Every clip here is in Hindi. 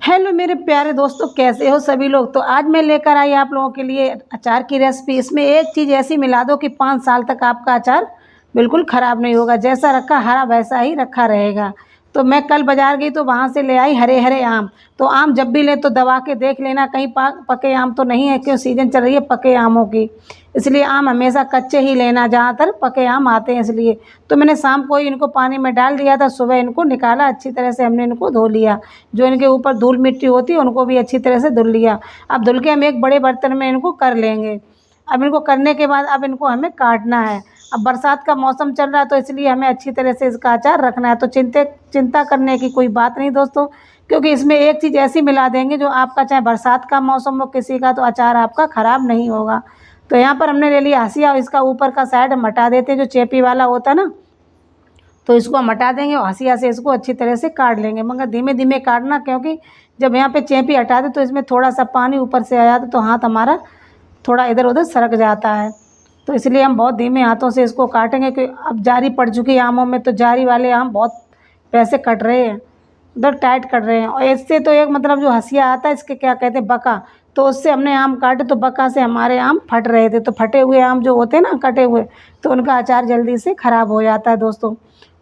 हेलो मेरे प्यारे दोस्तों, कैसे हो सभी लोग। तो आज मैं लेकर आई आप लोगों के लिए अचार की रेसिपी। इसमें एक चीज़ ऐसी मिला दो कि 5 साल तक आपका अचार बिल्कुल ख़राब नहीं होगा। जैसा रखा हरा वैसा ही रखा रहेगा। तो मैं कल बाज़ार गई तो वहाँ से ले आई हरे हरे आम। तो आम जब भी लें तो दबा के देख लेना कहीं पके आम तो नहीं है, क्यों सीज़न चल रही है पके आमों की। इसलिए आम हमेशा कच्चे ही लेना जहाँ तक पके आम आते हैं। इसलिए तो मैंने शाम को ही इनको पानी में डाल दिया था, सुबह इनको निकाला, अच्छी तरह से हमने इनको धो लिया। जो इनके ऊपर धूल मिट्टी होती है उनको भी अच्छी तरह से धुल लिया। अब धुल के हम एक बड़े बर्तन में इनको कर लेंगे। अब इनको करने के बाद अब इनको हमें काटना है। अब बरसात का मौसम चल रहा है तो इसलिए हमें अच्छी तरह से इसका अचार रखना है। तो चिंता करने की कोई बात नहीं दोस्तों, क्योंकि इसमें एक चीज़ ऐसी मिला देंगे जो आपका चाहे बरसात का मौसम हो किसी का, तो अचार आपका ख़राब नहीं होगा। तो यहाँ पर हमने ले लिया हसिया और इसका ऊपर का साइड हम हटा देते हैं, जो चेपी वाला होता है ना, तो इसको हम हटा देंगे और हसिया से इसको अच्छी तरह से काट लेंगे। मगर धीमे धीमे काटना, क्योंकि जब यहाँ पे चेपी हटा दे तो इसमें थोड़ा सा पानी ऊपर से आ जाता तो हाथ हमारा थोड़ा इधर उधर सरक जाता है। तो इसलिए हम बहुत धीमे हाथों से इसको काटेंगे, क्योंकि अब जारी पड़ चुकी है आमों में, तो जारी वाले आम बहुत पैसे कट रहे हैं, उधर टाइट कट रहे हैं। और इससे तो एक मतलब जो हसिया आता है, इसके क्या कहते हैं, बका, तो उससे हमने आम काटे तो बका से हमारे आम फट रहे थे। तो फटे हुए आम जो होते हैं ना, कटे हुए, तो उनका अचार जल्दी से ख़राब हो जाता है दोस्तों।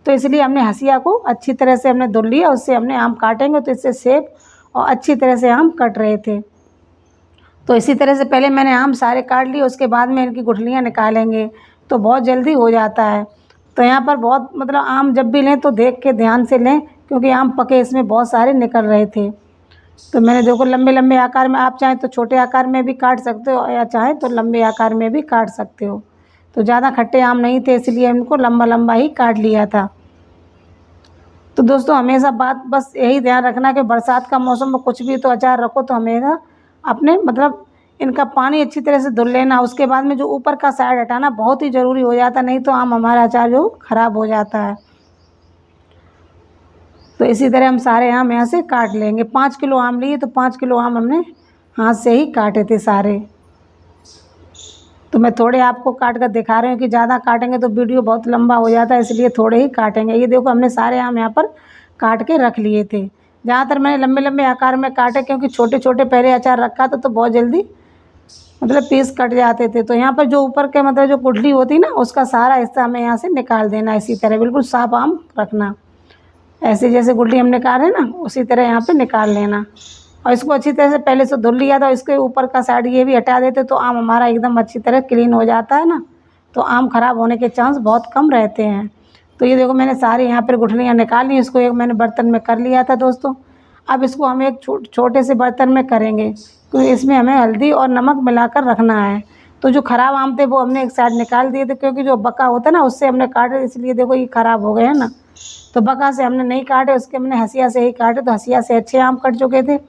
तो इसलिए हमने हसिया को अच्छी तरह से हमने धुल लिया, उससे हमने आम काटेंगे तो इससे सेफ और अच्छी तरह से आम कट रहे थे। तो इसी तरह से पहले मैंने आम सारे काट लिए, उसके बाद में इनकी गुठलियाँ निकालेंगे तो बहुत जल्दी हो जाता है। तो यहाँ पर बहुत मतलब आम जब भी लें तो देख के ध्यान से लें, क्योंकि आम पके इसमें बहुत सारे निकल रहे थे। तो मैंने देखो लंबे लंबे आकार में, आप चाहें तो छोटे आकार में भी काट सकते हो या चाहें तो लंबे आकार में भी काट सकते हो। तो ज़्यादा खट्टे आम नहीं थे इसलिए इनको लंबा लंबा ही काट लिया था। तो दोस्तों हमेशा बात बस यही ध्यान रखना कि बरसात का मौसम में कुछ भी तो अचार रखो तो हमेशा अपने मतलब इनका पानी अच्छी तरह से धुल लेना। उसके बाद में जो ऊपर का साइड हटाना बहुत ही ज़रूरी हो जाता, नहीं तो आम हमारा अचार जो ख़राब हो जाता है। तो इसी तरह हम सारे आम यहाँ से काट लेंगे। 5 किलो आम लिए तो 5 किलो आम हमने हाथ से ही काटे थे सारे। तो मैं थोड़े आपको काट कर दिखा रही हूँ कि ज़्यादा काटेंगे तो वीडियो बहुत लंबा हो जाता है, इसलिए थोड़े ही काटेंगे। ये देखो हमने सारे आम यहाँ पर काट के रख लिए थे। ज़्यादातर मैंने लंबे लंबे आकार में काटे, क्योंकि छोटे छोटे पहले अचार रखा था तो बहुत जल्दी मतलब पीस कट जाते थे। तो यहाँ पर जो ऊपर के मतलब जो गुठली होती ना, उसका सारा हिस्सा हमें यहाँ से निकाल देना। इसी तरह बिल्कुल साफ आम रखना, ऐसे जैसे गुठली हम निकाल रहे हैं ना, उसी तरह यहाँ पे निकाल लेना। और इसको अच्छी तरह से पहले से धुल लिया था, इसके ऊपर का साइड ये भी हटा देते तो आम हमारा एकदम अच्छी तरह क्लीन हो जाता है ना, तो आम ख़राब होने के चांस बहुत कम रहते हैं। तो ये देखो मैंने सारी यहाँ पर गुठलियाँ निकाल ली, इसको एक मैंने बर्तन में कर लिया था दोस्तों। अब इसको हम एक छोटे से बर्तन में करेंगे, क्योंकि इसमें हमें हल्दी और नमक मिलाकर रखना है। तो जो ख़राब आम थे वो हमने एक साइड निकाल दिए थे, क्योंकि जो बका होता है ना उससे हमने काटे, इसलिए देखो ये ख़राब हो गए हैं ना। तो बका से हमने नहीं काटे, उसके हमने हसिया से ही काटे, तो हसिया से अच्छे आम कट चुके थे।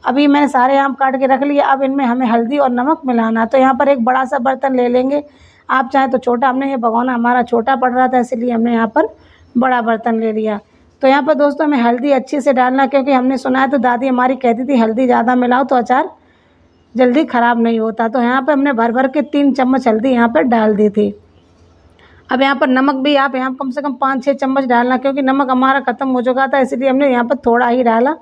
अभी मैंने सारे आम काट के रख लिए। अब इनमें हमें हल्दी और नमक मिलाना। तो यहाँ पर एक बड़ा सा बर्तन ले लेंगे, आप चाहें तो छोटा, हमने ये भगोना हमारा छोटा पड़ रहा था इसलिए हमने यहाँ पर बड़ा बर्तन ले लिया। तो यहाँ पर दोस्तों हमें हल्दी अच्छे से डालना, क्योंकि हमने सुना है तो दादी हमारी कहती थी हल्दी ज़्यादा मिलाओ तो अचार जल्दी ख़राब नहीं होता। तो यहाँ पर हमने भर भर के 3 चम्मच हल्दी यहाँ पर डाल दी थी। अब यहाँ पर नमक भी आप यहाँ कम से कम 5-6 चम्मच डालना, क्योंकि नमक हमारा ख़त्म हो चुका था इसलिए हमने यहाँ पर थोड़ा ही डाला।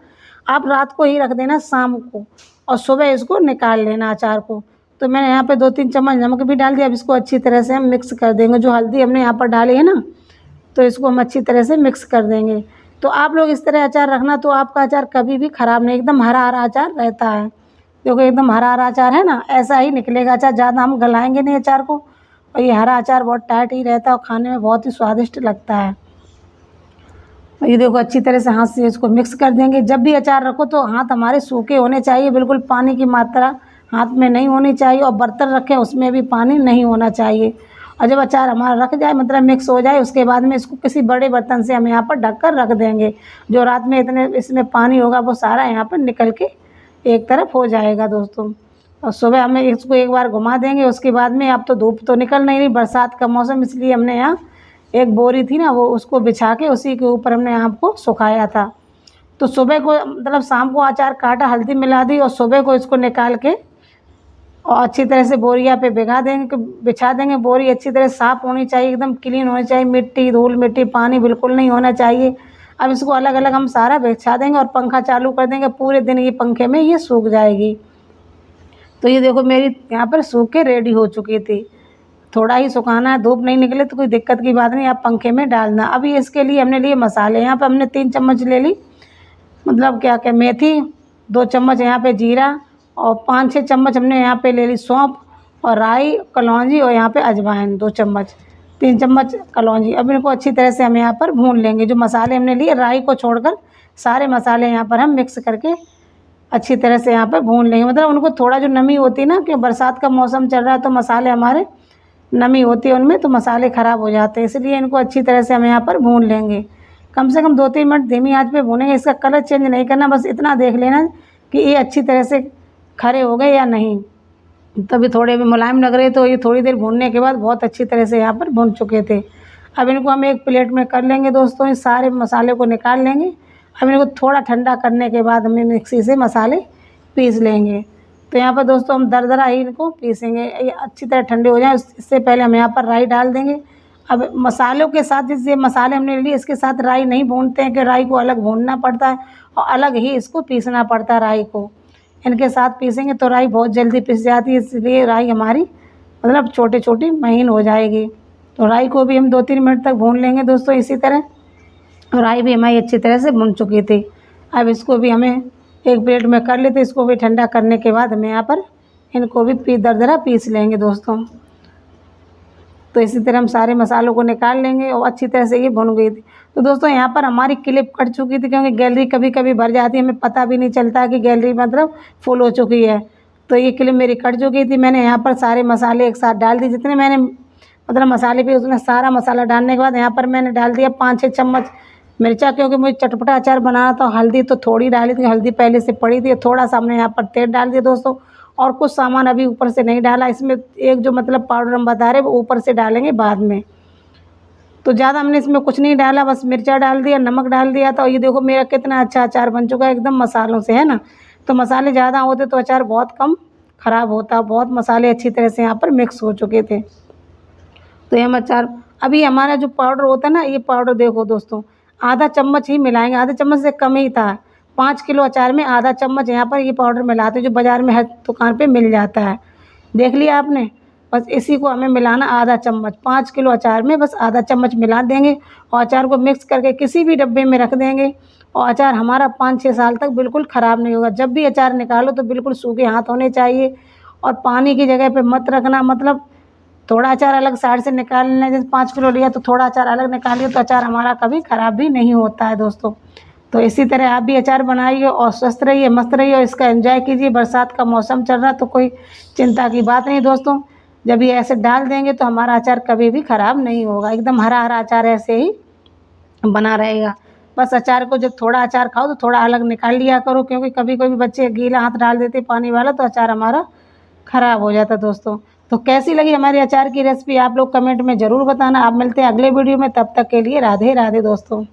आप रात को ही रख देना शाम को, और सुबह इसको निकाल लेना अचार को। तो मैंने यहाँ पे 2-3 चम्मच नमक भी डाल दिया। अब इसको अच्छी तरह से हम मिक्स कर देंगे। जो हल्दी हमने यहाँ पर डाली है ना, तो इसको हम अच्छी तरह से मिक्स कर देंगे। तो आप लोग इस तरह अचार रखना, तो आपका अचार कभी भी ख़राब नहीं, एकदम हरा हरा अचार रहता है। क्योंकि एकदम हरा हरा अचार है ना, ऐसा ही निकलेगा अचार, ज़्यादा हम गलाएंगे नहीं अचार को। और ये हरा अचार बहुत टाइट ही रहता है और खाने में बहुत ही स्वादिष्ट लगता है। ये देखो अच्छी तरह से हाथ से इसको मिक्स कर देंगे। जब भी अचार रखो तो हाथ हमारे सूखे होने चाहिए, बिल्कुल पानी की मात्रा हाथ में नहीं होनी चाहिए, और बर्तन रखें उसमें भी पानी नहीं होना चाहिए। और जब अचार हमारा रख जाए मतलब मिक्स हो जाए, उसके बाद में इसको किसी बड़े बर्तन से हम यहाँ पर ढक कर रख देंगे। जो रात में इतने इसमें पानी होगा वो सारा यहाँ पर निकल के एक तरफ हो जाएगा दोस्तों। और सुबह हमें इसको एक बार घुमा देंगे। उसके बाद में अब तो धूप तो निकल नहीं रही, बरसात का मौसम, इसलिए हमने यहाँ एक बोरी थी ना, वो उसको बिछा के उसी के ऊपर हमने आम को सुखाया था। तो सुबह को मतलब शाम को अचार काटा, हल्दी मिला दी, और सुबह को इसको निकाल के और अच्छी तरह से बोरिया पे बिछा देंगे। बोरी अच्छी तरह साफ़ होनी चाहिए, एकदम क्लीन होनी चाहिए, मिट्टी धूल मिट्टी पानी बिल्कुल नहीं होना चाहिए। अब इसको अलग अलग हम सारा बिछा देंगे और पंखा चालू कर देंगे, पूरे दिन ये पंखे में ये सूख जाएगी। तो ये देखो मेरी यहाँ पर सूख के रेडी हो चुकी थी। थोड़ा ही सुखाना है, धूप नहीं निकले तो कोई दिक्कत की बात नहीं, आप पंखे में डालना। अभी इसके लिए हमने लिए मसाले, यहाँ पे हमने 3 चम्मच ले ली, मतलब क्या क्या मेथी, 2 चम्मच यहाँ पे जीरा और 5-6 चम्मच हमने यहाँ पे ले ली सौंफ और राई, कलौंजी और यहाँ पे अजवाइन 2 चम्मच, 3 चम्मच कलौंजी। अब इनको अच्छी तरह से हम यहाँ पर भून लेंगे। जो मसाले हमने लिए राई को छोड़कर सारे मसाले यहाँ पर हम मिक्स करके अच्छी तरह से यहाँ पर भून लेंगे। मतलब उनको थोड़ा जो नमी होती है ना, कि बरसात का मौसम चल रहा है तो मसाले हमारे नमी होती है उनमें, तो मसाले ख़राब हो जाते हैं, इसलिए इनको अच्छी तरह से हम यहाँ पर भून लेंगे। कम से कम 2-3 मिनट धीमी आंच पे भूनेंगे। इसका कलर चेंज नहीं करना, बस इतना देख लेना कि ये अच्छी तरह से खरे हो गए या नहीं। तभी थोड़े भी मुलायम लग रहे तो ये थोड़ी देर भूनने के बाद बहुत अच्छी तरह से यहाँ पर भुन चुके थे। अब इनको हम एक प्लेट में कर लेंगे दोस्तों, इस सारे मसाले को निकाल लेंगे। अब इनको थोड़ा ठंडा करने के बाद हम मिक्सी से मसाले पीस लेंगे। तो यहाँ पर दोस्तों हम दरदरा ही इनको पीसेंगे, ये अच्छी तरह ठंडे हो जाएँ। इससे पहले हम यहाँ पर राई डाल देंगे। अब मसालों के साथ जैसे मसाले हमने लिए इसके साथ राई नहीं भूनते हैं, कि राई को अलग भूनना पड़ता है और अलग ही इसको पीसना पड़ता है। राई को इनके साथ पीसेंगे तो राई बहुत जल्दी पिस जाती है, इसलिए राई हमारी मतलब छोटी छोटी महीन हो जाएगी। तो राई को भी हम 2-3 मिनट तक भून लेंगे दोस्तों इसी तरह। राई भी हमारी अच्छी तरह से भुन चुकी थी। अब इसको भी हमें एक प्लेट में कर लेते, इसको भी ठंडा करने के बाद हमें यहाँ पर इनको भी दरदरा पीस लेंगे दोस्तों। तो इसी तरह हम सारे मसालों को निकाल लेंगे और अच्छी तरह से ये भुन गई थी। तो दोस्तों यहाँ पर हमारी क्लिप कट चुकी थी, क्योंकि गैलरी कभी कभी भर जाती है, हमें पता भी नहीं चलता कि गैलरी मतलब फुल हो चुकी है। तो ये क्लिप मेरी कट चुकी थी। मैंने यहाँ पर सारे मसाले एक साथ डाल दिए, जितने मैंने मतलब मसाले पे उसने सारा मसाला डालने के बाद यहाँ पर मैंने डाल दिया 5-6 चम्मच मिर्चा, क्योंकि मुझे चटपटा अचार बनाना था। हल्दी तो थोड़ी डाली थी, हल्दी पहले से पड़ी थी। थोड़ा सा हमने यहाँ पर तेल डाल दिया दोस्तों, और कुछ सामान अभी ऊपर से नहीं डाला। इसमें एक जो मतलब पाउडर हम बता रहे वो ऊपर से डालेंगे बाद में। तो ज़्यादा हमने इसमें कुछ नहीं डाला, बस मिर्चा डाल दिया, नमक डाल दिया था। और ये देखो मेरा कितना अच्छा अचार बन चुका है एकदम मसालों से, है ना। तो मसाले ज़्यादा होते तो अचार बहुत कम ख़राब होता। बहुत मसाले अच्छी तरह से यहाँ पर मिक्स हो चुके थे। तो ये हम अचार अभी हमारा जो पाउडर होता है ना, ये पाउडर देखो दोस्तों आधा चम्मच ही मिलाएंगे, आधे चम्मच से कम ही था। 5 किलो अचार में आधा चम्मच यहाँ पर ये पाउडर मिलाते हैं, जो बाज़ार में हर दुकान पे मिल जाता है। देख लिया आपने, बस इसी को हमें मिलाना आधा चम्मच। 5 किलो अचार में बस आधा चम्मच मिला देंगे और अचार को मिक्स करके किसी भी डब्बे में रख देंगे। और अचार हमारा 5-6 साल तक बिल्कुल ख़राब नहीं होगा। जब भी अचार निकालो तो बिल्कुल सूखे हाथ होने चाहिए, और पानी की जगह पे मत रखना। मतलब थोड़ा अचार अलग साइड से निकाल लेना, जैसे 5 किलो लिया तो थोड़ा अचार अलग निकालिए, तो अचार हमारा कभी ख़राब भी नहीं होता है दोस्तों। तो इसी तरह आप भी अचार बनाइए और स्वस्थ रहिए, मस्त रहिए और इसका एंजॉय कीजिए। बरसात का मौसम चल रहा है तो कोई चिंता की बात नहीं दोस्तों। जब ये ऐसे डाल देंगे तो हमारा अचार कभी भी ख़राब नहीं होगा, एकदम हरा हरा अचार ऐसे ही बना रहेगा। बस अचार को जब थोड़ा अचार खाओ तो थोड़ा अलग निकाल लिया करो, क्योंकि कभी कभी बच्चे गीला हाथ डाल देते पानी वाला, तो अचार हमारा ख़राब हो जाता दोस्तों। तो कैसी लगी हमारी अचार की रेसिपी आप लोग कमेंट में ज़रूर बताना। आप मिलते हैं अगले वीडियो में, तब तक के लिए राधे राधे दोस्तों।